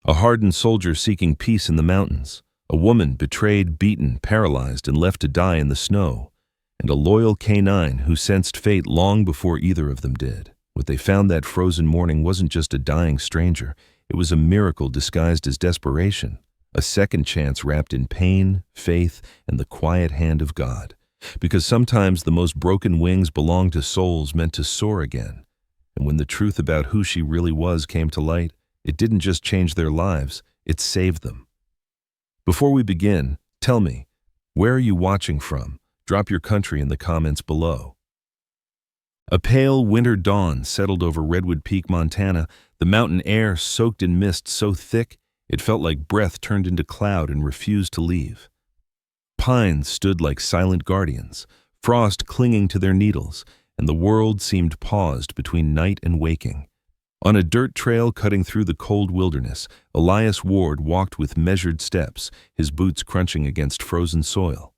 A hardened soldier seeking peace in the mountains, a woman betrayed, beaten, paralyzed, and left to die in the snow, and a loyal canine who sensed fate long before either of them did. What they found that frozen morning wasn't just a dying stranger, it was a miracle disguised as desperation, a second chance wrapped in pain, faith, and the quiet hand of God. Because sometimes the most broken wings belong to souls meant to soar again. And when the truth about who she really was came to light, it didn't just change their lives, it saved them. Before we begin, tell me, where are you watching from? Drop your country in the comments below. A pale winter dawn settled over Redwood Peak, Montana, the mountain air soaked in mist so thick it felt like breath turned into cloud and refused to leave. Pines stood like silent guardians, frost clinging to their needles, and the world seemed paused between night and waking. On a dirt trail cutting through the cold wilderness, Elias Ward walked with measured steps, his boots crunching against frozen soil.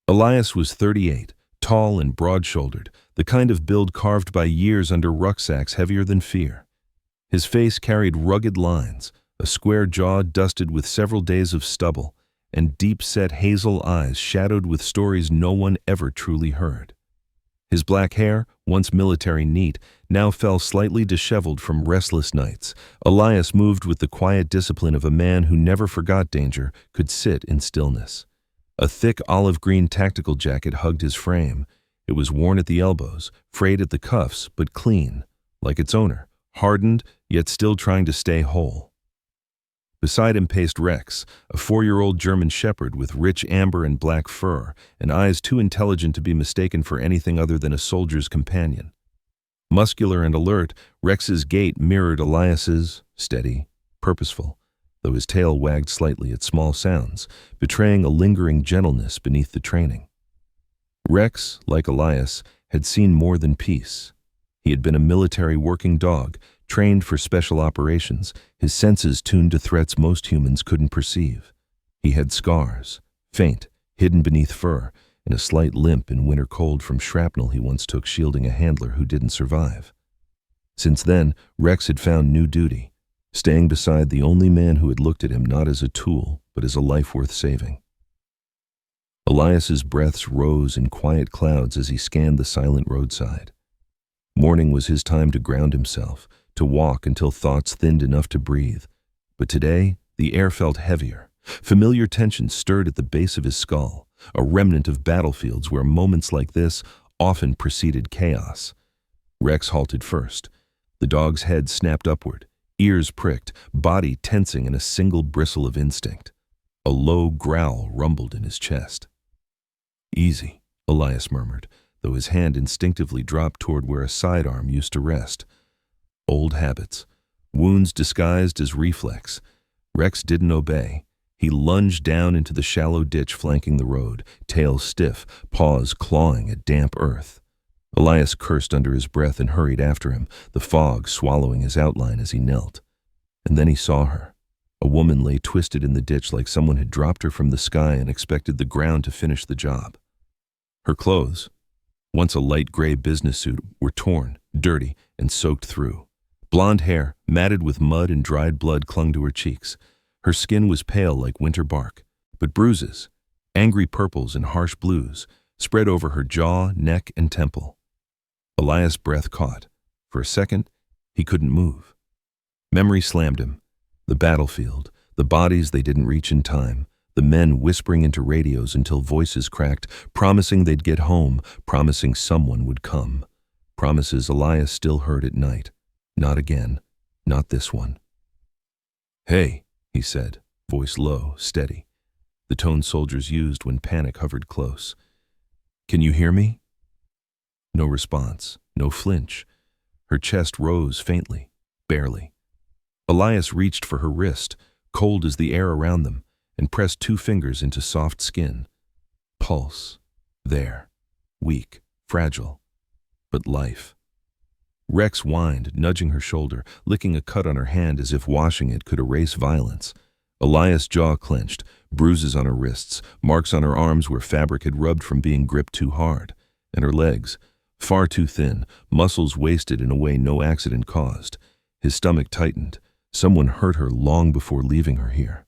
Elias was 38, tall and broad-shouldered, the kind of build carved by years under rucksacks heavier than fear. His face carried rugged lines, a square jaw dusted with several days of stubble, and deep-set hazel eyes shadowed with stories no one ever truly heard. His black hair, once military neat, now fell slightly disheveled from restless nights. Elias moved with the quiet discipline of a man who never forgot danger, could sit in stillness. A thick olive-green tactical jacket hugged his frame. It was worn at the elbows, frayed at the cuffs, but clean, like its owner, hardened, yet still trying to stay whole. Beside him paced Rex, a 4-year-old German shepherd with rich amber and black fur, and eyes too intelligent to be mistaken for anything other than a soldier's companion. Muscular and alert, Rex's gait mirrored Elias's, steady, purposeful, though his tail wagged slightly at small sounds, betraying a lingering gentleness beneath the training. Rex, like Elias, had seen more than peace. He had been a military working dog, trained for special operations, his senses tuned to threats most humans couldn't perceive. He had scars, faint, hidden beneath fur, and a slight limp in winter cold from shrapnel he once took shielding a handler who didn't survive. Since then, Rex had found new duty, staying beside the only man who had looked at him not as a tool, but as a life worth saving. Elias's breaths rose in quiet clouds as he scanned the silent roadside. Morning was his time to ground himself, to walk until thoughts thinned enough to breathe. But today, the air felt heavier. Familiar tension stirred at the base of his skull, a remnant of battlefields where moments like this often preceded chaos. Rex halted first. The dog's head snapped upward, ears pricked, body tensing in a single bristle of instinct. A low growl rumbled in his chest. "Easy," Elias murmured, though his hand instinctively dropped toward where a sidearm used to rest. Old habits, wounds disguised as reflex. Rex didn't obey. He lunged down into the shallow ditch flanking the road, tail stiff, paws clawing at damp earth. Elias cursed under his breath and hurried after him, the fog swallowing his outline as he knelt. And then he saw her. A woman lay twisted in the ditch like someone had dropped her from the sky and expected the ground to finish the job. Her clothes, once a light gray business suit, were torn, dirty, and soaked through. Blonde hair, matted with mud and dried blood, clung to her cheeks. Her skin was pale like winter bark, but bruises, angry purples and harsh blues, spread over her jaw, neck, and temple. Elias' breath caught. For a second, he couldn't move. Memory slammed him. The battlefield, the bodies they didn't reach in time, the men whispering into radios until voices cracked, promising they'd get home, promising someone would come. Promises Elias still heard at night. Not again. Not this one. "Hey," he said, voice low, steady, the tone soldiers used when panic hovered close. "Can you hear me?" No response, no flinch. Her chest rose faintly, barely. Elias reached for her wrist, cold as the air around them, and pressed 2 fingers into soft skin. Pulse. There. Weak, fragile. But life. Rex whined, nudging her shoulder, licking a cut on her hand as if washing it could erase violence. Elias' jaw clenched, bruises on her wrists, marks on her arms where fabric had rubbed from being gripped too hard, and her legs, far too thin, muscles wasted in a way no accident caused. His stomach tightened, Someone hurt her long before leaving her here.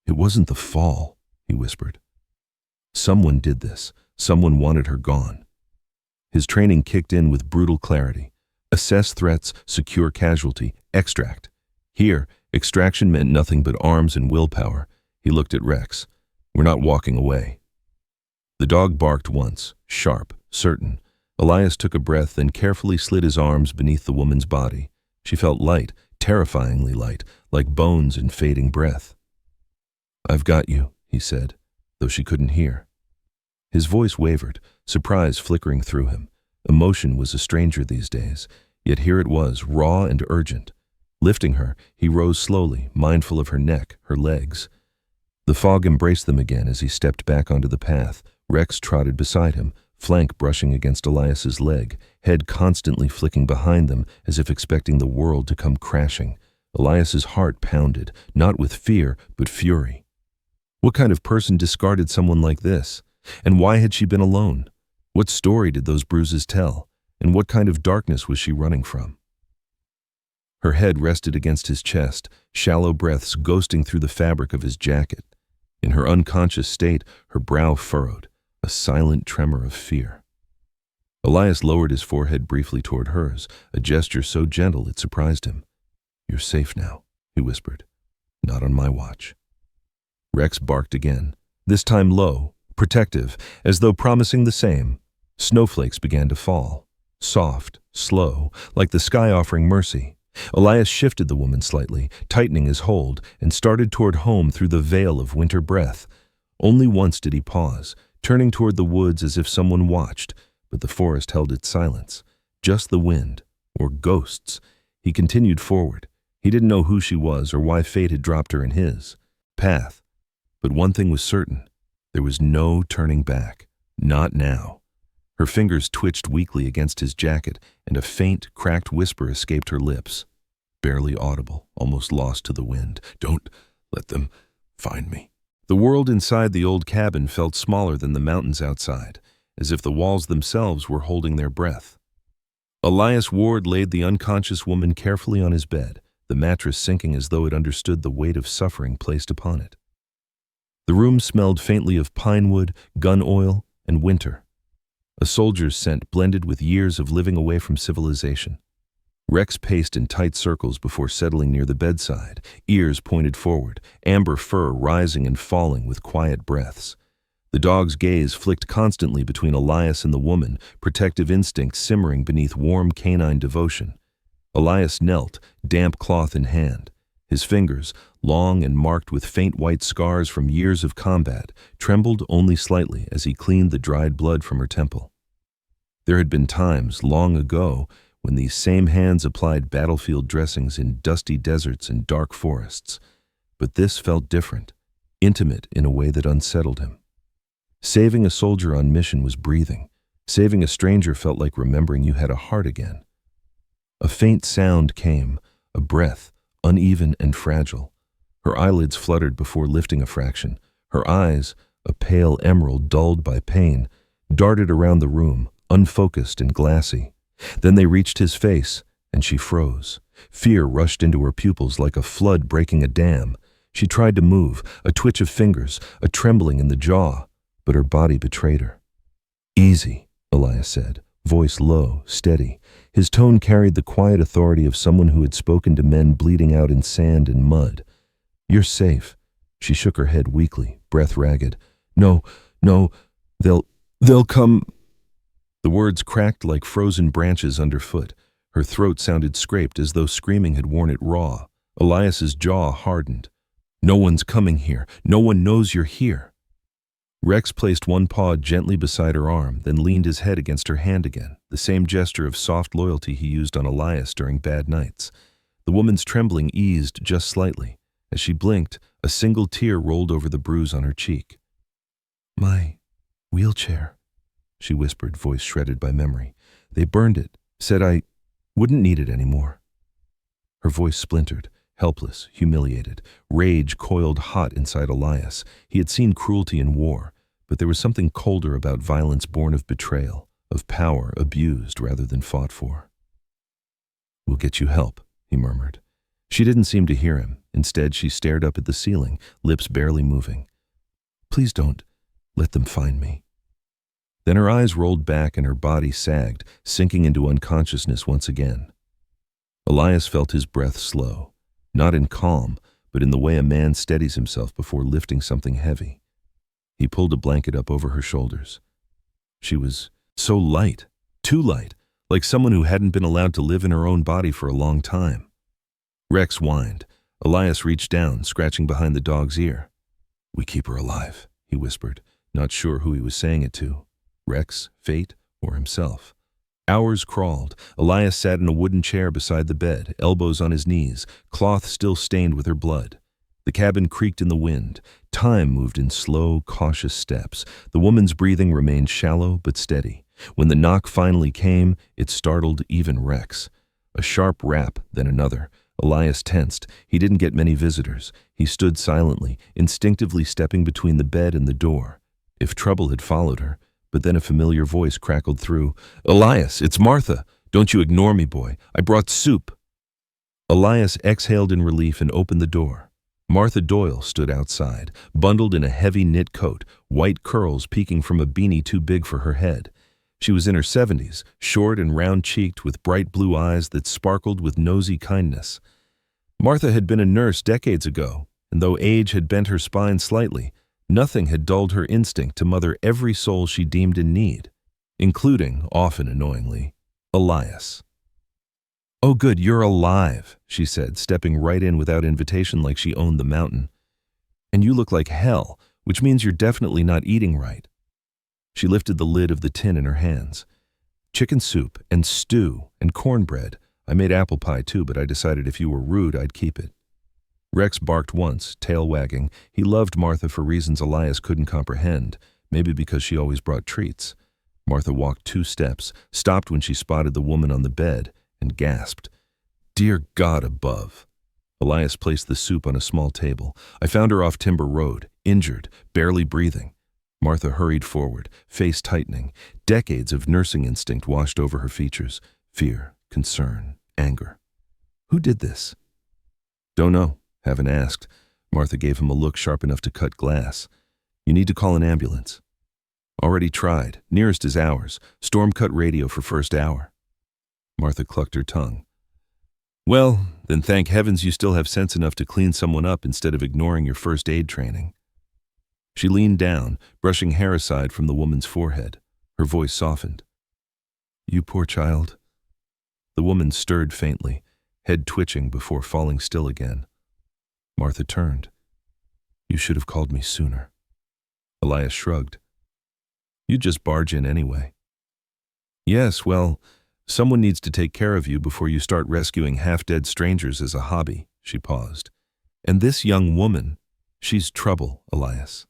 It wasn't the fall, he whispered. Someone did this. Someone wanted her gone. His training kicked in with brutal clarity. Assess threats, secure casualty, extract. Here, extraction meant nothing but arms and willpower. He looked at Rex. We're not walking away. The dog barked once, sharp, certain. Elias took a breath, then carefully slid his arms beneath the woman's body. She felt light, terrifyingly light, like bones in fading breath. I've got you, he said, though she couldn't hear. His voice wavered, surprise flickering through him. Emotion was a stranger these days, yet here it was, raw and urgent. Lifting her, he rose slowly, mindful of her neck, her legs. The fog embraced them again as he stepped back onto the path. Rex trotted beside him, flank brushing against Elias's leg, head constantly flicking behind them as if expecting the world to come crashing. Elias's heart pounded, not with fear, but fury. What kind of person discarded someone like this? And why had she been alone? What story did those bruises tell? And what kind of darkness was she running from? Her head rested against his chest, shallow breaths ghosting through the fabric of his jacket. In her unconscious state, her brow furrowed, a silent tremor of fear. Elias lowered his forehead briefly toward hers, a gesture so gentle it surprised him. You're safe now, he whispered. Not on my watch. Rex barked again, this time low, protective, as though promising the same. Snowflakes began to fall, soft, slow, like the sky offering mercy. Elias shifted the woman slightly, tightening his hold, and started toward home through the veil of winter breath. Only once did he pause, turning toward the woods as if someone watched, but the forest held its silence. Just the wind, or ghosts. He continued forward. He didn't know who she was or why fate had dropped her in his path. But one thing was certain. There was no turning back. Not now. Her fingers twitched weakly against his jacket, and a faint, cracked whisper escaped her lips. Barely audible, almost lost to the wind. Don't let them find me. The world inside the old cabin felt smaller than the mountains outside, as if the walls themselves were holding their breath. Elias Ward laid the unconscious woman carefully on his bed, the mattress sinking as though it understood the weight of suffering placed upon it. The room smelled faintly of pine wood, gun oil, and winter. A soldier's scent blended with years of living away from civilization. Rex paced in tight circles before settling near the bedside, ears pointed forward, amber fur rising and falling with quiet breaths. The dog's gaze flicked constantly between Elias and the woman, protective instinct simmering beneath warm canine devotion. Elias knelt, damp cloth in hand. His fingers, long and marked with faint white scars from years of combat, trembled only slightly as he cleaned the dried blood from her temple. There had been times, long ago, when these same hands applied battlefield dressings in dusty deserts and dark forests. But this felt different, intimate in a way that unsettled him. Saving a soldier on mission was breathing. Saving a stranger felt like remembering you had a heart again. A faint sound came, a breath, uneven and fragile. Her eyelids fluttered before lifting a fraction. Her eyes, a pale emerald dulled by pain, darted around the room, unfocused and glassy. Then they reached his face, and she froze. Fear rushed into her pupils like a flood breaking a dam. She tried to move, a twitch of fingers, a trembling in the jaw, but her body betrayed her. Easy, Elias said, voice low, steady. His tone carried the quiet authority of someone who had spoken to men bleeding out in sand and mud. You're safe. She shook her head weakly, breath ragged. No, they'll come. The words cracked like frozen branches underfoot. Her throat sounded scraped as though screaming had worn it raw. Elias's jaw hardened. No one's coming here. No one knows you're here. Rex placed one paw gently beside her arm, then leaned his head against her hand again, the same gesture of soft loyalty he used on Elias during bad nights. The woman's trembling eased just slightly. As she blinked, a single tear rolled over the bruise on her cheek. My wheelchair, she whispered, voice shredded by memory. They burned it, said I wouldn't need it anymore. Her voice splintered, helpless, humiliated. Rage coiled hot inside Elias. He had seen cruelty in war, but there was something colder about violence born of betrayal, of power abused rather than fought for. We'll get you help, he murmured. She didn't seem to hear him. Instead, she stared up at the ceiling, lips barely moving. Please don't let them find me. Then her eyes rolled back and her body sagged, sinking into unconsciousness once again. Elias felt his breath slow, not in calm, but in the way a man steadies himself before lifting something heavy. He pulled a blanket up over her shoulders. She was so light, too light, like someone who hadn't been allowed to live in her own body for a long time. Rex whined. Elias reached down, scratching behind the dog's ear. We keep her alive, he whispered, not sure who he was saying it to. Rex, fate, or himself. Hours crawled. Elias sat in a wooden chair beside the bed, elbows on his knees, cloth still stained with her blood. The cabin creaked in the wind. Time moved in slow, cautious steps. The woman's breathing remained shallow but steady. When the knock finally came, it startled even Rex. A sharp rap, then another. Elias tensed. He didn't get many visitors. He stood silently, instinctively stepping between the bed and the door. If trouble had followed her. But then a familiar voice crackled through. Elias, it's Martha. Don't you ignore me, boy. I brought soup. Elias exhaled in relief and opened the door. Martha Doyle stood outside, bundled in a heavy knit coat, white curls peeking from a beanie too big for her head. She was in her 70s, short and round-cheeked with bright blue eyes that sparkled with nosy kindness. Martha had been a nurse decades ago, and though age had bent her spine slightly, nothing had dulled her instinct to mother every soul she deemed in need, including, often annoyingly, Elias. Oh good, you're alive, she said, stepping right in without invitation like she owned the mountain. And you look like hell, which means you're definitely not eating right. She lifted the lid of the tin in her hands. Chicken soup and stew and cornbread. I made apple pie too, but I decided if you were rude, I'd keep it. Rex barked once, tail wagging. He loved Martha for reasons Elias couldn't comprehend, maybe because she always brought treats. Martha walked 2 steps, stopped when she spotted the woman on the bed, and gasped. Dear God above. Elias placed the soup on a small table. I found her off Timber Road, injured, barely breathing. Martha hurried forward, face tightening. Decades of nursing instinct washed over her features. Fear, concern, anger. Who did this? Don't know. Haven't asked. Martha gave him a look sharp enough to cut glass. You need to call an ambulance. Already tried. Nearest is ours. Storm cut radio for first hour. Martha clucked her tongue. Well, then thank heavens you still have sense enough to clean someone up instead of ignoring your first aid training. She leaned down, brushing hair aside from the woman's forehead. Her voice softened. You poor child. The woman stirred faintly, head twitching before falling still again. Martha turned. You should have called me sooner. Elias shrugged. You'd just barge in anyway. Yes, well, someone needs to take care of you before you start rescuing half-dead strangers as a hobby, she paused. And this young woman, she's trouble, Elias.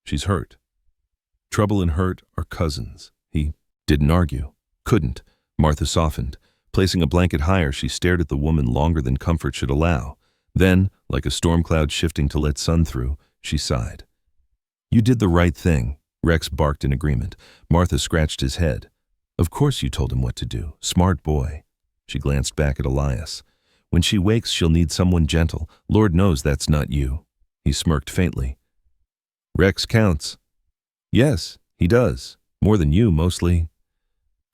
She's hurt. Trouble and hurt are cousins. He didn't argue. Couldn't. Martha softened. Placing a blanket higher, she stared at the woman longer than comfort should allow. Then, like a storm cloud shifting to let sun through, she sighed. You did the right thing, Rex barked in agreement. Martha scratched his head. Of course you told him what to do. Smart boy. She glanced back at Elias. When she wakes, she'll need someone gentle. Lord knows that's not you. He smirked faintly. Rex counts. Yes, he does. More than you, mostly.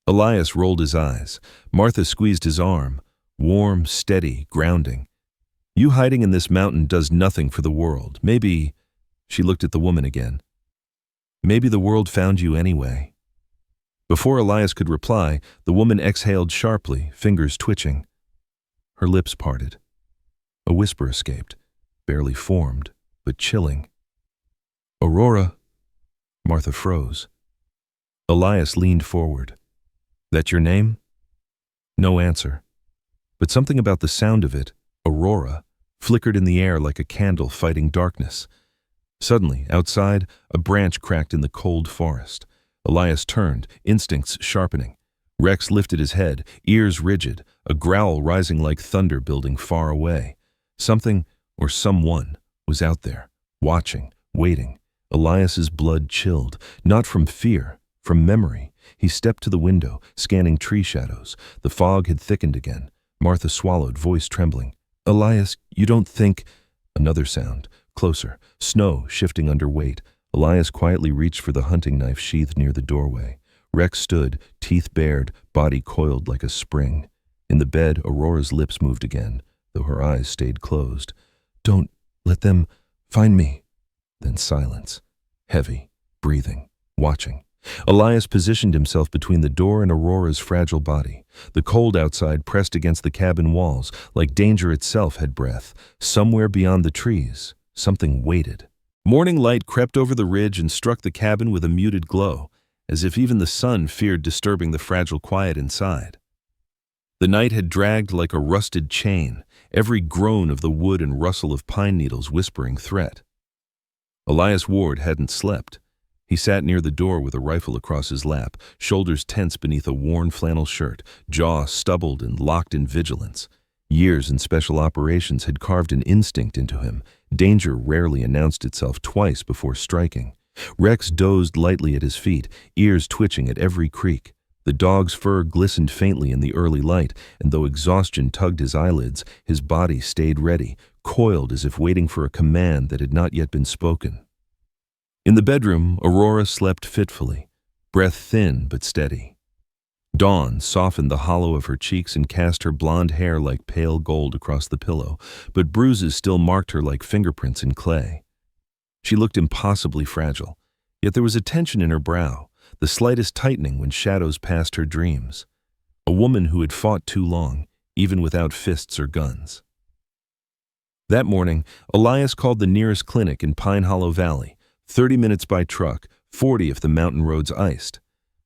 Elias rolled his eyes. Martha squeezed his arm. Warm, steady, grounding. You hiding in this mountain does nothing for the world. Maybe, she looked at the woman again. Maybe the world found you anyway. Before Elias could reply, the woman exhaled sharply, fingers twitching. Her lips parted. A whisper escaped, barely formed, but chilling. Aurora. Martha froze. Elias leaned forward. That your name? No answer. But something about the sound of it, Aurora, flickered in the air like a candle fighting darkness. Suddenly, outside, a branch cracked in the cold forest. Elias turned, instincts sharpening. Rex lifted his head, ears rigid, a growl rising like thunder building far away. Something, or someone, was out there, watching, waiting. Elias's blood chilled, not from fear, from memory. He stepped to the window, scanning tree shadows. The fog had thickened again. Martha swallowed, voice trembling. Elias, you don't think... Another sound, closer, snow shifting under weight. Elias quietly reached for the hunting knife sheathed near the doorway. Rex stood, teeth bared, body coiled like a spring. In the bed, Aurora's lips moved again, though her eyes stayed closed. Don't let them find me. Then silence, heavy, breathing, watching. Elias positioned himself between the door and Aurora's fragile body. The cold outside pressed against the cabin walls, like danger itself had breath. Somewhere beyond the trees, something waited. Morning light crept over the ridge and struck the cabin with a muted glow, as if even the sun feared disturbing the fragile quiet inside. The night had dragged like a rusted chain, every groan of the wood and rustle of pine needles whispering threat. Elias Ward hadn't slept. He sat near the door with a rifle across his lap, shoulders tense beneath a worn flannel shirt, jaw stubbled and locked in vigilance. Years in special operations had carved an instinct into him. Danger rarely announced itself twice before striking. Rex dozed lightly at his feet, ears twitching at every creak. The dog's fur glistened faintly in the early light, and though exhaustion tugged his eyelids, his body stayed ready, coiled as if waiting for a command that had not yet been spoken. In the bedroom, Aurora slept fitfully, breath thin but steady. Dawn softened the hollow of her cheeks and cast her blonde hair like pale gold across the pillow, but bruises still marked her like fingerprints in clay. She looked impossibly fragile, yet there was a tension in her brow, the slightest tightening when shadows passed her dreams. A woman who had fought too long, even without fists or guns. That morning, Elias called the nearest clinic in Pine Hollow Valley, 30 minutes by truck, 40 if the mountain roads iced.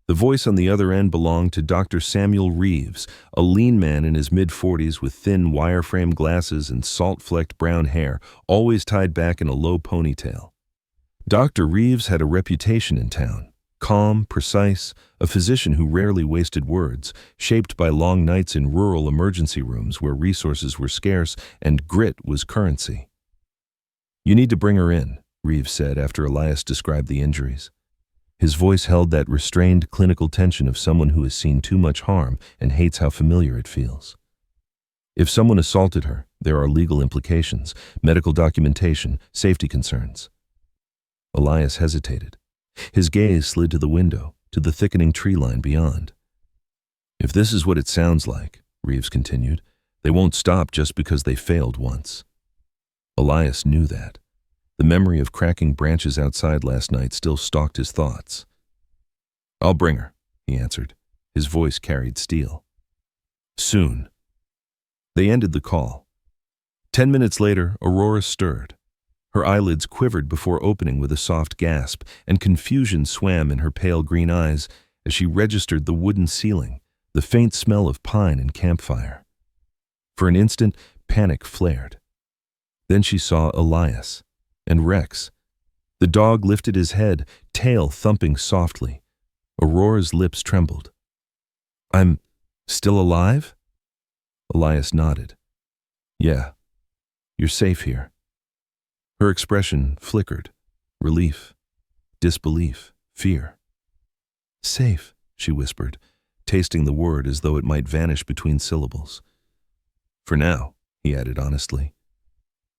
The voice on the other end belonged to Dr. Samuel Reeves, a lean man in his mid-40s with thin wireframe glasses and salt-flecked brown hair, always tied back in a low ponytail. Dr. Reeves had a reputation in town. Calm, precise, a physician who rarely wasted words, shaped by long nights in rural emergency rooms where resources were scarce and grit was currency. "You need to bring her in," Reeves said after Elias described the injuries. His voice held that restrained clinical tension of someone who has seen too much harm and hates how familiar it feels. If someone assaulted her, there are legal implications, medical documentation, safety concerns. Elias hesitated. His gaze slid to the window, to the thickening tree line beyond. "If this is what it sounds like," Reeves continued, "they won't stop just because they failed once." Elias knew that. The memory of cracking branches outside last night still stalked his thoughts. "I'll bring her," he answered. His voice carried steel. "Soon." They ended the call. 10 minutes later, Aurora stirred. Her eyelids quivered before opening with a soft gasp, and confusion swam in her pale green eyes as she registered the wooden ceiling, the faint smell of pine and campfire. For an instant, panic flared. Then she saw Elias. And Rex. The dog lifted his head, tail thumping softly. Aurora's lips trembled. "I'm still alive?" Elias nodded. "Yeah, you're safe here." Her expression flickered. Relief, disbelief, fear. "Safe," she whispered, tasting the word as though it might vanish between syllables. "For now," he added honestly.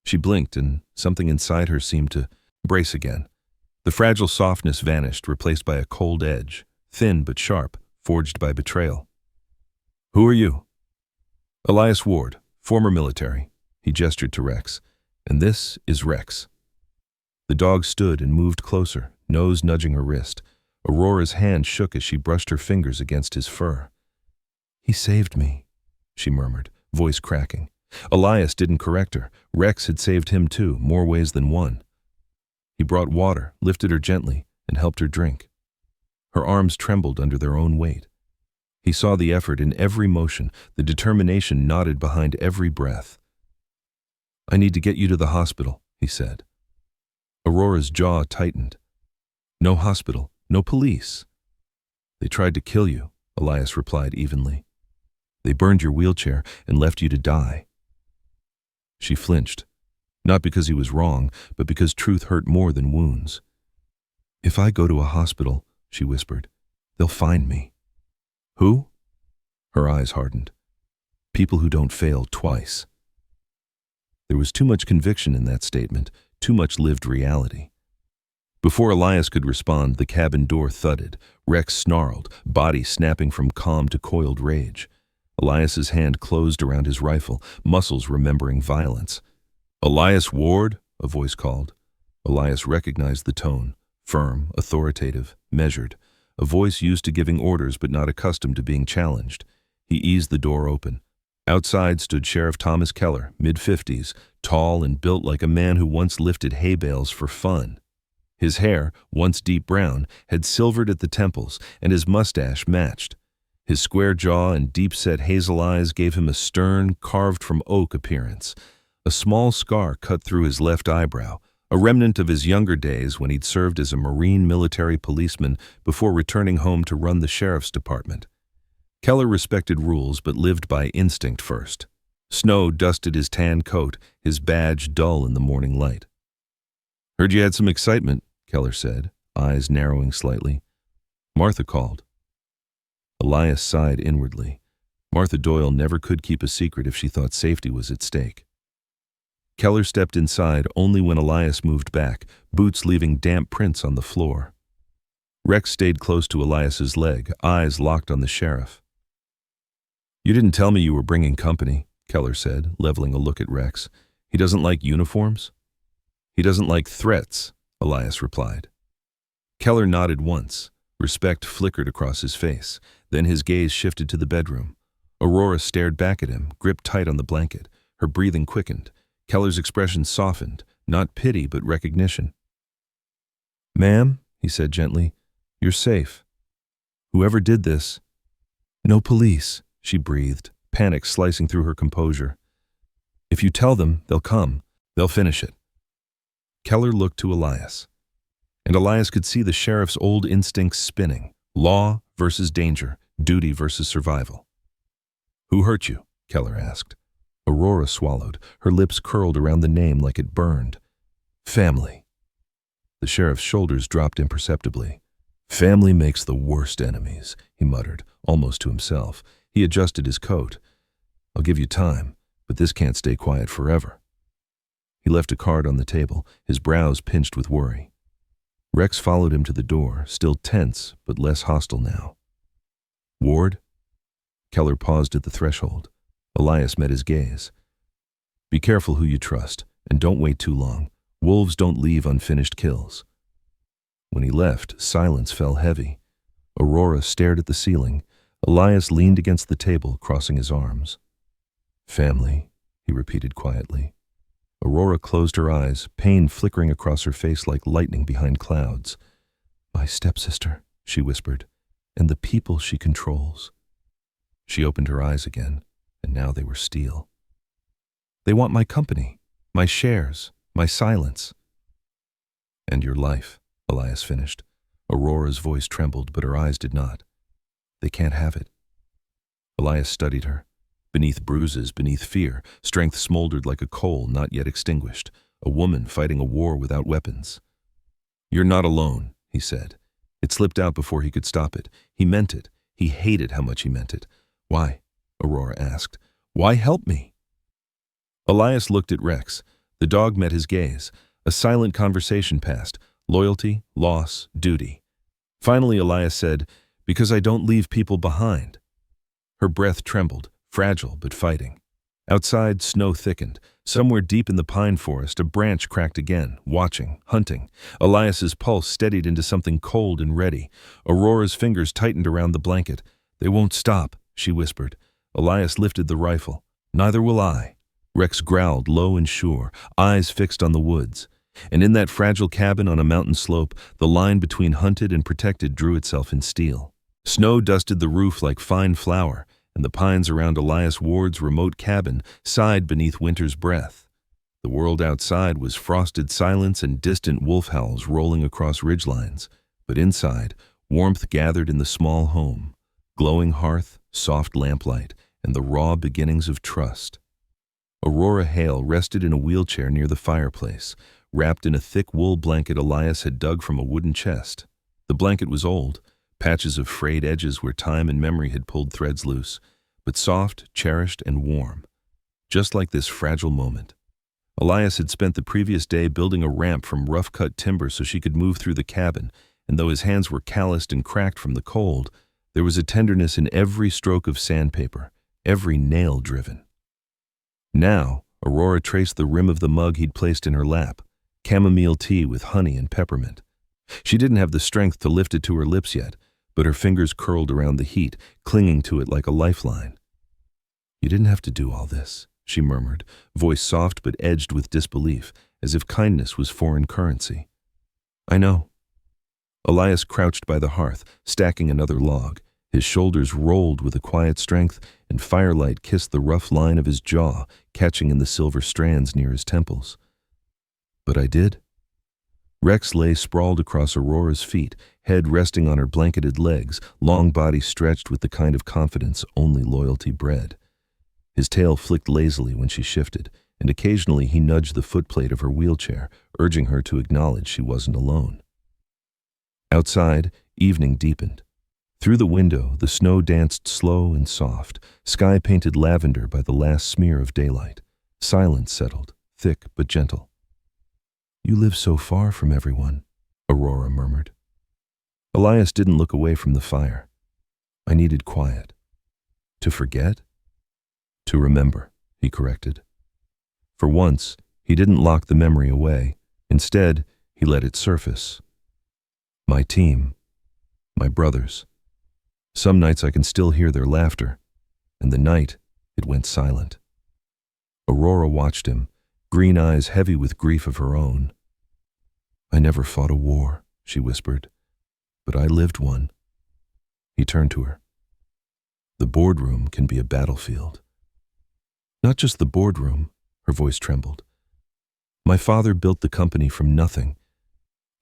She blinked, and something inside her seemed to brace again. The fragile softness vanished, replaced by a cold edge, thin but sharp, forged by betrayal. "Who are you?" "Elias Ward, former military." He gestured to Rex. "And this is Rex." The dog stood and moved closer, nose nudging her wrist. Aurora's hand shook as she brushed her fingers against his fur. "He saved me," she murmured, voice cracking. Elias didn't correct her. Rex had saved him too, more ways than one. He brought water, lifted her gently, and helped her drink. Her arms trembled under their own weight. He saw the effort in every motion, the determination knotted behind every breath. "I need to get you to the hospital," he said. Aurora's jaw tightened. "No hospital, no police." "They tried to kill you," Elias replied evenly. "They burned your wheelchair and left you to die." She flinched, not because he was wrong, but because truth hurt more than wounds. "If I go to a hospital," she whispered, "they'll find me." "Who?" Her eyes hardened. "People who don't fail twice." There was too much conviction in that statement, too much lived reality. Before Elias could respond, the cabin door thudded. Rex snarled, body snapping from calm to coiled rage. Elias's hand closed around his rifle, muscles remembering violence. "Elias Ward?" a voice called. Elias recognized the tone, firm, authoritative, measured, a voice used to giving orders but not accustomed to being challenged. He eased the door open. Outside stood Sheriff Thomas Keller, mid-50s, tall and built like a man who once lifted hay bales for fun. His hair, once deep brown, had silvered at the temples, and his mustache matched. His square jaw and deep-set hazel eyes gave him a stern, carved-from-oak appearance. A small scar cut through his left eyebrow, a remnant of his younger days when he'd served as a Marine military policeman before returning home to run the sheriff's department. Keller respected rules but lived by instinct first. Snow dusted his tan coat, his badge dull in the morning light. "Heard you had some excitement," Keller said, eyes narrowing slightly. "Martha called." Elias sighed inwardly. Martha Doyle never could keep a secret if she thought safety was at stake. Keller stepped inside only when Elias moved back, boots leaving damp prints on the floor. Rex stayed close to Elias's leg, eyes locked on the sheriff. "You didn't tell me you were bringing company," Keller said, leveling a look at Rex. "He doesn't like uniforms?" "He doesn't like threats," Elias replied. Keller nodded once. Respect flickered across his face. Then his gaze shifted to the bedroom. Aurora stared back at him, gripped tight on the blanket. Her breathing quickened. Keller's expression softened, not pity but recognition. "Ma'am," he said gently, "you're safe. Whoever did this—" "No police," she breathed, panic slicing through her composure. "If you tell them, they'll come. They'll finish it." Keller looked to Elias. And Elias could see the sheriff's old instincts spinning. Law versus danger, duty versus survival. "Who hurt you?" Keller asked. Aurora swallowed, her lips curled around the name like it burned. "Family." The sheriff's shoulders dropped imperceptibly. "Family makes the worst enemies," he muttered, almost to himself. He adjusted his coat. "I'll give you time, but this can't stay quiet forever." He left a card on the table, his brows pinched with worry. Rex followed him to the door, still tense but less hostile now. "Ward?" Keller paused at the threshold. Elias met his gaze. "Be careful who you trust, and don't wait too long. Wolves don't leave unfinished kills." When he left, silence fell heavy. Aurora stared at the ceiling. Elias leaned against the table, crossing his arms. "Family," he repeated quietly. Aurora closed her eyes, pain flickering across her face like lightning behind clouds. "My stepsister," she whispered, "and the people she controls." She opened her eyes again, and now they were steel. "They want my company, my shares, my silence." "And your life," Elias finished. Aurora's voice trembled, but her eyes did not. "They can't have it." Elias studied her. Beneath bruises, beneath fear, strength smoldered like a coal not yet extinguished, a woman fighting a war without weapons. "You're not alone," he said. It slipped out before he could stop it. He meant it. He hated how much he meant it. "Why?" Aurora asked. "Why help me?" Elias looked at Rex. The dog met his gaze. A silent conversation passed. Loyalty, loss, duty. Finally, Elias said, "Because I don't leave people behind." Her breath trembled, fragile but fighting. Outside, snow thickened. Somewhere deep in the pine forest, a branch cracked again, watching, hunting. Elias's pulse steadied into something cold and ready. Aurora's fingers tightened around the blanket. "They won't stop," she whispered. Elias lifted the rifle. "Neither will I." Rex growled, low and sure, eyes fixed on the woods. And in that fragile cabin on a mountain slope, the line between hunted and protected drew itself in steel. Snow dusted the roof like fine flour, and the pines around Elias Ward's remote cabin sighed beneath winter's breath. The world outside was frosted silence and distant wolf howls rolling across ridgelines, but inside, warmth gathered in the small home, glowing hearth, soft lamplight, and the raw beginnings of trust. Aurora Hale rested in a wheelchair near the fireplace, wrapped in a thick wool blanket Elias had dug from a wooden chest. The blanket was old, patches of frayed edges where time and memory had pulled threads loose, but soft, cherished, and warm, just like this fragile moment. Elias had spent the previous day building a ramp from rough-cut timber so she could move through the cabin, and though his hands were calloused and cracked from the cold, there was a tenderness in every stroke of sandpaper, every nail driven. Now, Aurora traced the rim of the mug he'd placed in her lap, chamomile tea with honey and peppermint. She didn't have the strength to lift it to her lips yet, but her fingers curled around the heat, clinging to it like a lifeline. "You didn't have to do all this," she murmured, voice soft but edged with disbelief, as if kindness was foreign currency. "I know." Elias crouched by the hearth, stacking another log. His shoulders rolled with a quiet strength, and firelight kissed the rough line of his jaw, catching in the silver strands near his temples. "But I did." Rex lay sprawled across Aurora's feet, head resting on her blanketed legs, long body stretched with the kind of confidence only loyalty bred. His tail flicked lazily when she shifted, and occasionally he nudged the footplate of her wheelchair, urging her to acknowledge she wasn't alone. Outside, evening deepened. Through the window, the snow danced slow and soft, sky painted lavender by the last smear of daylight. Silence settled, thick but gentle. "You live so far from everyone," Aurora murmured. Elias didn't look away from the fire. "I needed quiet." "To forget?" "To remember," he corrected. For once, he didn't lock the memory away. Instead, he let it surface. "My team. My brothers. Some nights I can still hear their laughter, and the night it went silent." Aurora watched him, green eyes heavy with grief of her own. "I never fought a war," she whispered, "but I lived one." He turned to her. "The boardroom can be a battlefield." "Not just the boardroom," her voice trembled. "My father built the company from nothing.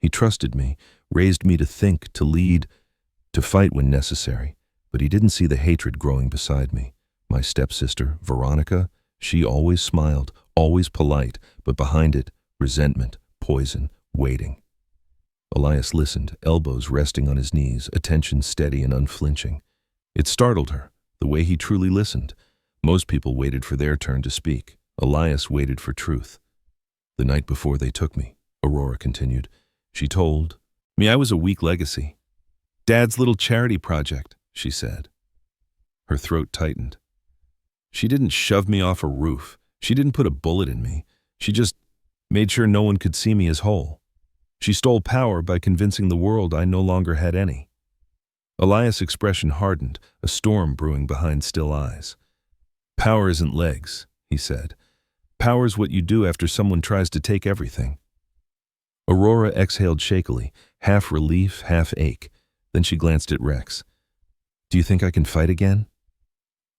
He trusted me, raised me to think, to lead, to fight when necessary, but he didn't see the hatred growing beside me. My stepsister, Veronica, she always smiled, always polite, but behind it, resentment, poison, waiting." Elias listened, elbows resting on his knees, attention steady and unflinching. It startled her, the way he truly listened. Most people waited for their turn to speak. Elias waited for truth. "The night before they took me," Aurora continued, "she told me I was a weak legacy. Dad's little charity project," she said. Her throat tightened. "She didn't shove me off a roof. She didn't put a bullet in me. She just made sure no one could see me as whole. She stole power by convincing the world I no longer had any." Elias' expression hardened, a storm brewing behind still eyes. "Power isn't legs," he said. "Power's what you do after someone tries to take everything." Aurora exhaled shakily, half relief, half ache. Then she glanced at Rex. "Do you think I can fight again?"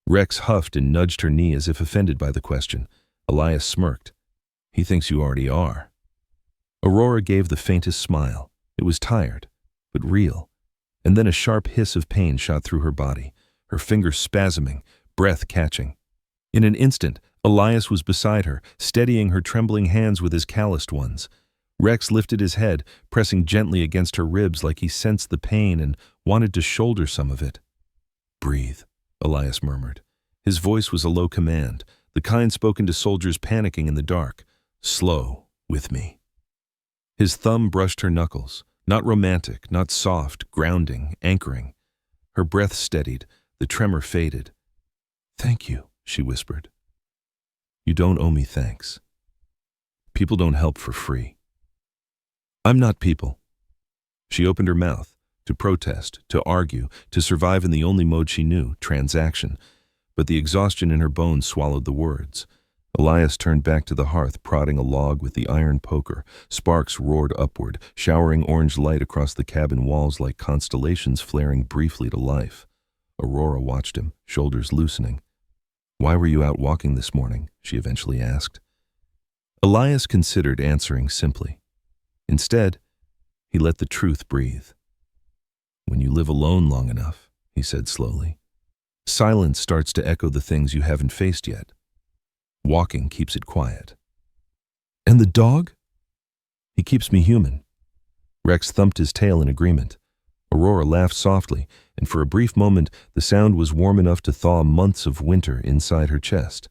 Rex huffed and nudged her knee as if offended by the question. Elias smirked. "He thinks you already are." Aurora gave the faintest smile. It was tired, but real. And then a sharp hiss of pain shot through her body, her fingers spasming, breath catching. In an instant, Elias was beside her, steadying her trembling hands with his calloused ones. Rex lifted his head, pressing gently against her ribs like he sensed the pain and wanted to shoulder some of it. "Breathe," Elias murmured. His voice was a low command, the kind spoken to soldiers panicking in the dark. "Slow, with me." His thumb brushed her knuckles, not romantic, not soft, grounding, anchoring. Her breath steadied, the tremor faded. "Thank you," she whispered. "You don't owe me thanks. People don't help for free." "I'm not people." She opened her mouth, to protest, to argue, to survive in the only mode she knew, transaction, but the exhaustion in her bones swallowed the words. Elias turned back to the hearth, prodding a log with the iron poker. Sparks roared upward, showering orange light across the cabin walls like constellations flaring briefly to life. Aurora watched him, shoulders loosening. "Why were you out walking this morning?" she eventually asked. Elias considered answering simply. Instead, he let the truth breathe. "When you live alone long enough," he said slowly, "silence starts to echo the things you haven't faced yet. Walking keeps it quiet." "And the dog?" "He keeps me human." Rex thumped his tail in agreement. Aurora laughed softly, and for a brief moment the sound was warm enough to thaw months of winter inside her chest.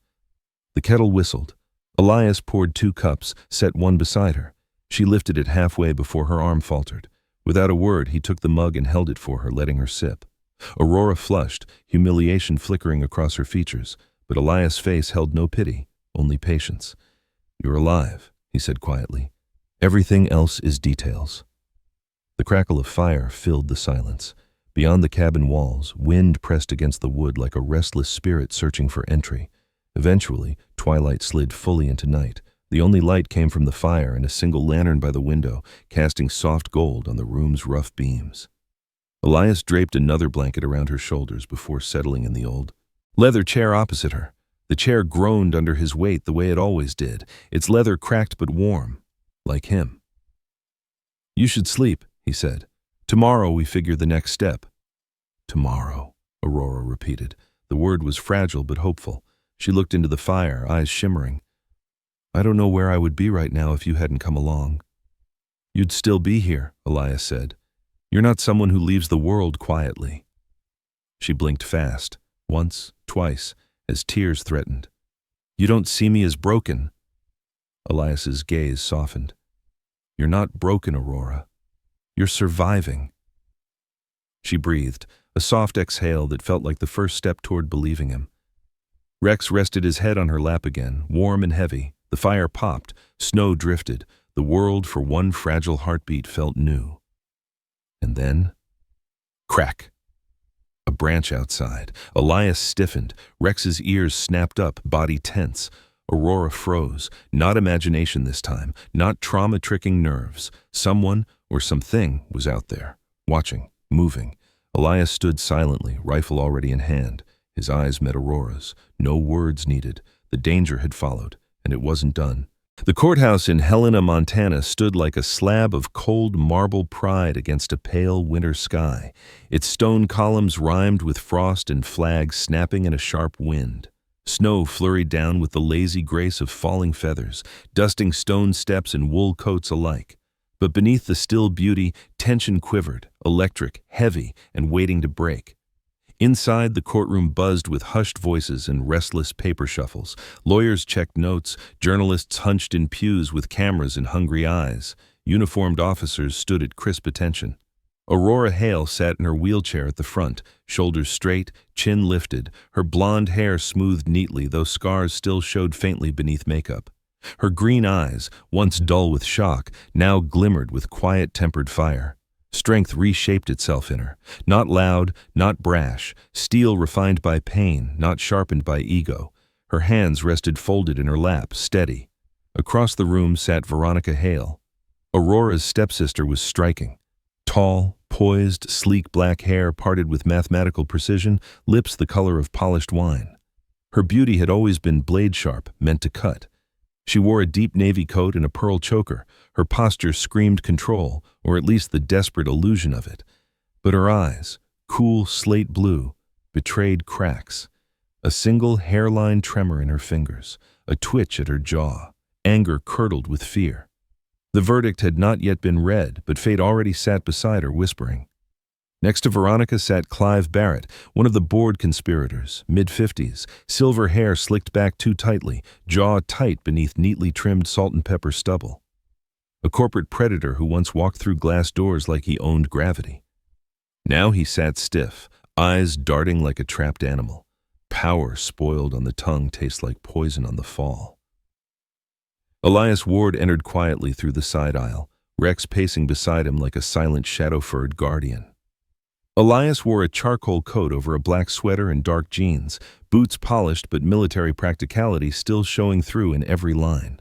The kettle whistled, Elias poured 2 cups, set one beside her. She lifted it halfway before her arm faltered. Without a word, he took the mug and held it for her, letting her sip. Aurora flushed, humiliation flickering across her features, but Elias' face held no pity, only patience. "You're alive," he said quietly. "Everything else is details." The crackle of fire filled the silence. Beyond the cabin walls, wind pressed against the wood like a restless spirit searching for entry. Eventually, twilight slid fully into night. The only light came from the fire and a single lantern by the window, casting soft gold on the room's rough beams. Elias draped another blanket around her shoulders before settling in the old leather chair opposite her. The chair groaned under his weight the way it always did, its leather cracked but warm, like him. "You should sleep," he said. "Tomorrow we figure the next step." "Tomorrow," Aurora repeated. The word was fragile but hopeful. She looked into the fire, eyes shimmering. "I don't know where I would be right now if you hadn't come along." "You'd still be here," Elias said. "You're not someone who leaves the world quietly." She blinked fast, once, twice, as tears threatened. "You don't see me as broken." Elias's gaze softened. "You're not broken, Aurora. You're surviving." She breathed, a soft exhale that felt like the first step toward believing him. Rex rested his head on her lap again, warm and heavy. The fire popped, snow drifted. The world, for one fragile heartbeat, felt new. And then, crack. A branch outside. Elias stiffened. Rex's ears snapped up, body tense. Aurora froze. Not imagination this time, not trauma-tricking nerves. Someone, or something, was out there, watching, moving. Elias stood silently, rifle already in hand. His eyes met Aurora's. No words needed. The danger had followed, and it wasn't done. The courthouse in Helena, Montana stood like a slab of cold marble pride against a pale winter sky. Its stone columns rhymed with frost and flags snapping in a sharp wind. Snow flurried down with the lazy grace of falling feathers, dusting stone steps and wool coats alike. But beneath the still beauty, tension quivered, electric, heavy, and waiting to break. Inside, the courtroom buzzed with hushed voices and restless paper shuffles. Lawyers checked notes, journalists hunched in pews with cameras and hungry eyes. Uniformed officers stood at crisp attention. Aurora Hale sat in her wheelchair at the front, shoulders straight, chin lifted, her blonde hair smoothed neatly, though scars still showed faintly beneath makeup. Her green eyes, once dull with shock, now glimmered with quiet-tempered fire. Strength reshaped itself in her, not loud, not brash, steel refined by pain, not sharpened by ego. Her hands rested folded in her lap, steady. Across the room sat Veronica Hale. Aurora's stepsister was striking. Tall, poised, sleek black hair parted with mathematical precision, lips the color of polished wine. Her beauty had always been blade-sharp, meant to cut. She wore a deep navy coat and a pearl choker. Her posture screamed control, or at least the desperate illusion of it. But her eyes, cool slate blue, betrayed cracks. A single hairline tremor in her fingers, a twitch at her jaw. Anger curdled with fear. The verdict had not yet been read, but fate already sat beside her, whispering. Next to Veronica sat Clive Barrett, one of the board conspirators, mid-50s, silver hair slicked back too tightly, jaw tight beneath neatly trimmed salt and pepper stubble. A corporate predator who once walked through glass doors like he owned gravity. Now he sat stiff, eyes darting like a trapped animal. Power spoiled on the tongue tastes like poison on the fall. Elias Ward entered quietly through the side aisle, Rex pacing beside him like a silent shadow-furred guardian. Elias wore a charcoal coat over a black sweater and dark jeans, boots polished but military practicality still showing through in every line.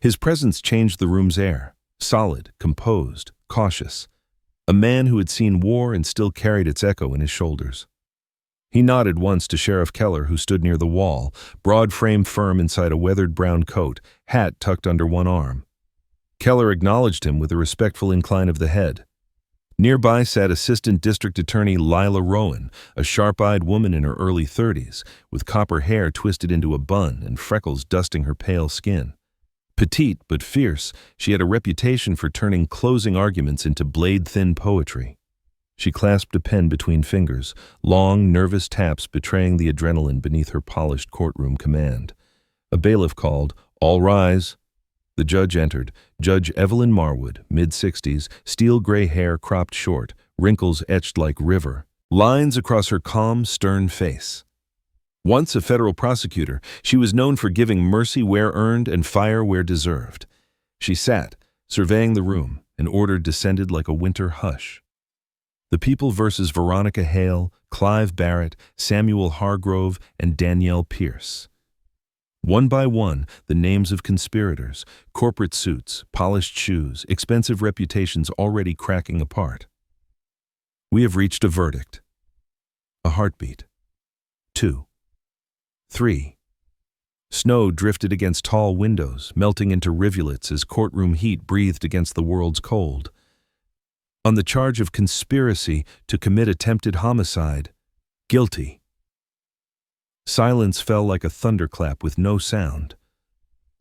His presence changed the room's air, solid, composed, cautious. A man who had seen war and still carried its echo in his shoulders. He nodded once to Sheriff Keller, who stood near the wall, broad frame firm inside a weathered brown coat, hat tucked under one arm. Keller acknowledged him with a respectful incline of the head. Nearby sat Assistant District Attorney Lila Rowan, a sharp-eyed woman in her early 30s, with copper hair twisted into a bun and freckles dusting her pale skin. Petite but fierce, she had a reputation for turning closing arguments into blade-thin poetry. She clasped a pen between fingers, long, nervous taps betraying the adrenaline beneath her polished courtroom command. A bailiff called, All rise. The judge entered, Judge Evelyn Marwood, mid-60s, steel-gray hair cropped short, wrinkles etched like river, lines across her calm, stern face. Once a federal prosecutor, she was known for giving mercy where earned and fire where deserved. She sat, surveying the room, and order descended like a winter hush. The People versus Veronica Hale, Clive Barrett, Samuel Hargrove, and Danielle Pierce. One by one, the names of conspirators, corporate suits, polished shoes, expensive reputations already cracking apart. We have reached a verdict. A heartbeat. 2. 3. Snow drifted against tall windows, melting into rivulets as courtroom heat breathed against the world's cold. On the charge of conspiracy to commit attempted homicide, guilty. Silence fell like a thunderclap with no sound.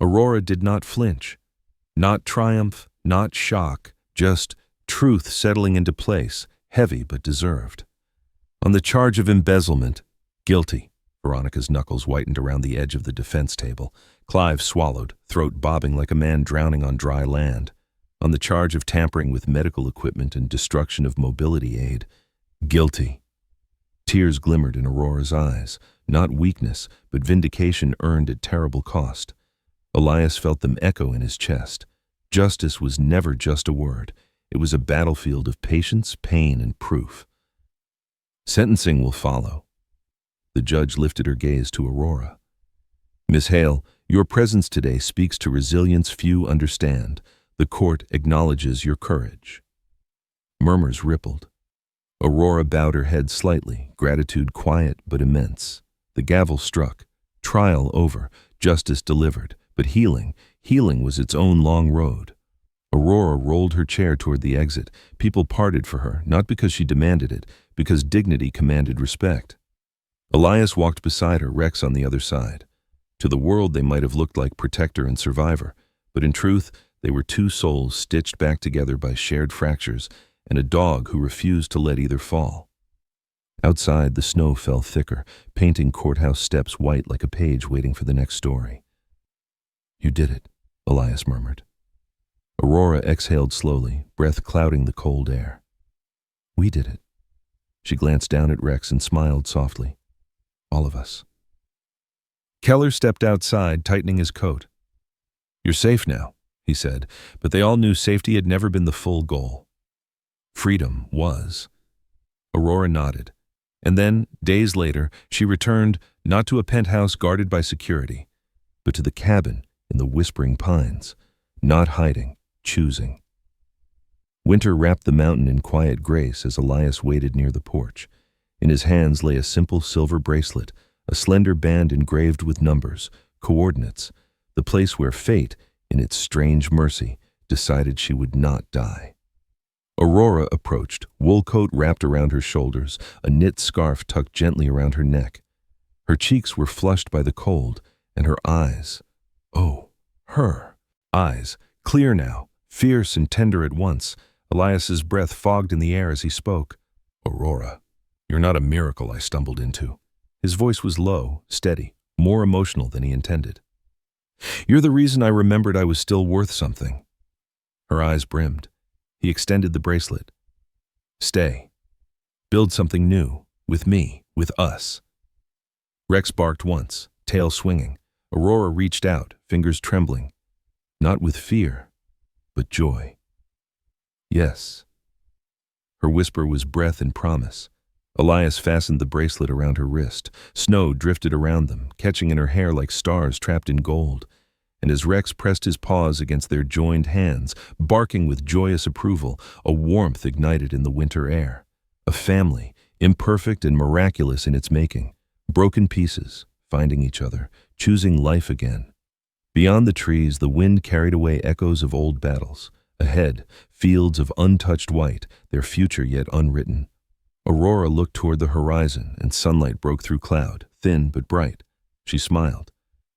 Aurora did not flinch. Not triumph, not shock, just truth settling into place, heavy but deserved. On the charge of embezzlement, guilty. Veronica's knuckles whitened around the edge of the defense table. Clive swallowed, throat bobbing like a man drowning on dry land. On the charge of tampering with medical equipment and destruction of mobility aid, guilty. Tears glimmered in Aurora's eyes, not weakness, but vindication earned at terrible cost. Elias felt them echo in his chest. Justice was never just a word. It was a battlefield of patience, pain, and proof. Sentencing will follow. The judge lifted her gaze to Aurora. Miss Hale, your presence today speaks to resilience few understand. The court acknowledges your courage. Murmurs rippled. Aurora bowed her head slightly, gratitude quiet but immense. The gavel struck. Trial over, justice delivered, but healing was its own long road. Aurora rolled her chair toward the exit. People parted for her, not because she demanded it, because dignity commanded respect. Elias walked beside her, Rex on the other side. To the world they might have looked like protector and survivor, but in truth they were two souls stitched back together by shared fractures and a dog who refused to let either fall. Outside, the snow fell thicker, painting courthouse steps white like a page waiting for the next story. You did it, Elias murmured. Aurora exhaled slowly, breath clouding the cold air. We did it. She glanced down at Rex and smiled softly. All of us. Keller stepped outside, tightening his coat. You're safe now, he said, but they all knew safety had never been the full goal. Freedom was. Aurora nodded. And then, days later, she returned not to a penthouse guarded by security, but to the cabin in the Whispering Pines, not hiding, choosing. Winter wrapped the mountain in quiet grace as Elias waited near the porch. In his hands lay a simple silver bracelet, a slender band engraved with numbers, coordinates, the place where fate, in its strange mercy, decided she would not die. Aurora approached, wool coat wrapped around her shoulders, a knit scarf tucked gently around her neck. Her cheeks were flushed by the cold, and her eyes, her eyes, clear now, fierce and tender at once. Elias's breath fogged in the air as he spoke. Aurora, you're not a miracle I stumbled into. His voice was low, steady, more emotional than he intended. You're the reason I remembered I was still worth something. Her eyes brimmed. He extended the bracelet. Stay. Build something new, with me, with us. Rex barked once, tail swinging. Aurora reached out, fingers trembling. Not with fear, but joy. Yes. Her whisper was breath and promise. Elias fastened the bracelet around her wrist. Snow drifted around them, catching in her hair like stars trapped in gold. And as Rex pressed his paws against their joined hands, barking with joyous approval, a warmth ignited in the winter air. A family, imperfect and miraculous in its making. Broken pieces, finding each other, choosing life again. Beyond the trees, the wind carried away echoes of old battles. Ahead, fields of untouched white, their future yet unwritten. Aurora looked toward the horizon, and sunlight broke through cloud, thin but bright. She smiled.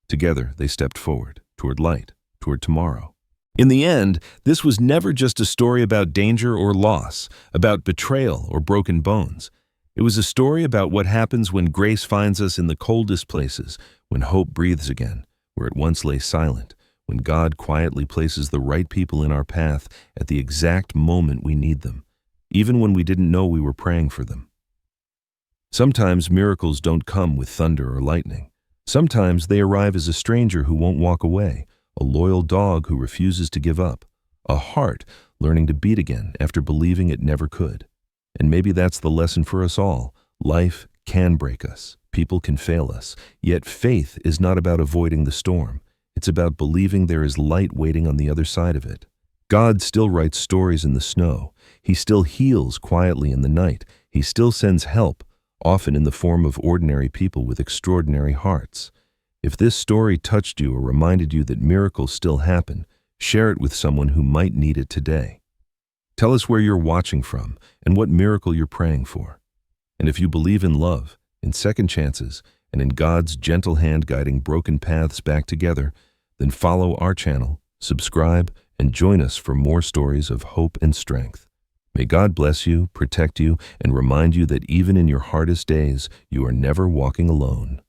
Together, they stepped forward, toward light, toward tomorrow. In the end, this was never just a story about danger or loss, about betrayal or broken bones. It was a story about what happens when grace finds us in the coldest places, when hope breathes again, where it once lay silent, when God quietly places the right people in our path at the exact moment we need them, even when we didn't know we were praying for them. Sometimes miracles don't come with thunder or lightning. Sometimes they arrive as a stranger who won't walk away, a loyal dog who refuses to give up, a heart learning to beat again after believing it never could. And maybe that's the lesson for us all. Life can break us. People can fail us. Yet faith is not about avoiding the storm. It's about believing there is light waiting on the other side of it. God still writes stories in the snow. He still heals quietly in the night. He still sends help, often in the form of ordinary people with extraordinary hearts. If this story touched you or reminded you that miracles still happen, share it with someone who might need it today. Tell us where you're watching from and what miracle you're praying for. And if you believe in love, in second chances, and in God's gentle hand guiding broken paths back together, then follow our channel, subscribe, and join us for more stories of hope and strength. May God bless you, protect you, and remind you that even in your hardest days, you are never walking alone.